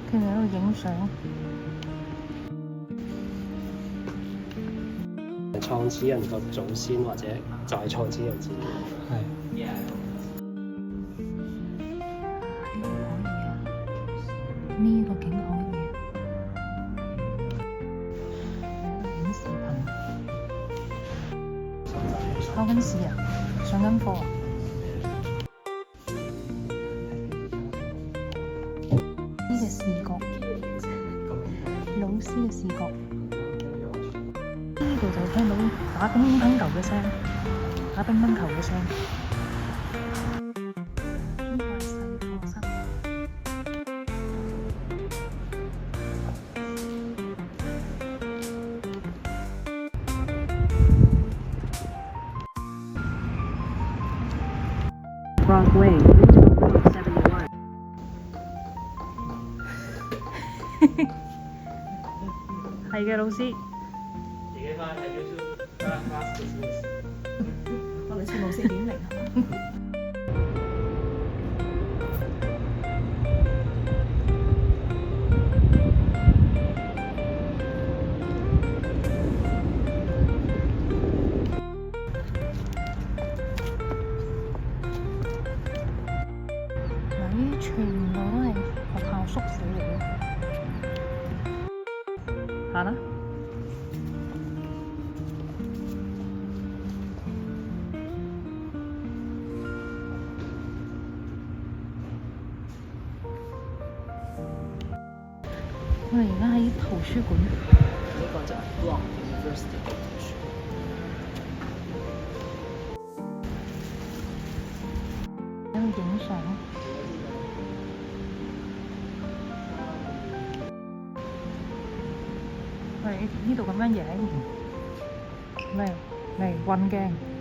佢哋喺度影相。創始人個祖先或者就係創始人自己。係。呢個景可以影視頻。考緊試啊？上緊課啊？呢隻視覺，老師嘅視覺。呢度就聽到打乒乓球嘅聲，打乒乓球嘅聲。呢個係細課室。Broadway, Route 71。係嘅，老師。我哋似無線點嚟係嘛？全部都係學校宿舍嚟嘅。行啦。我哋而家喺圖書館。呢個就係 Brock University 嘅圖書館。喺度影相。呢度咁樣影，嚟運鏡。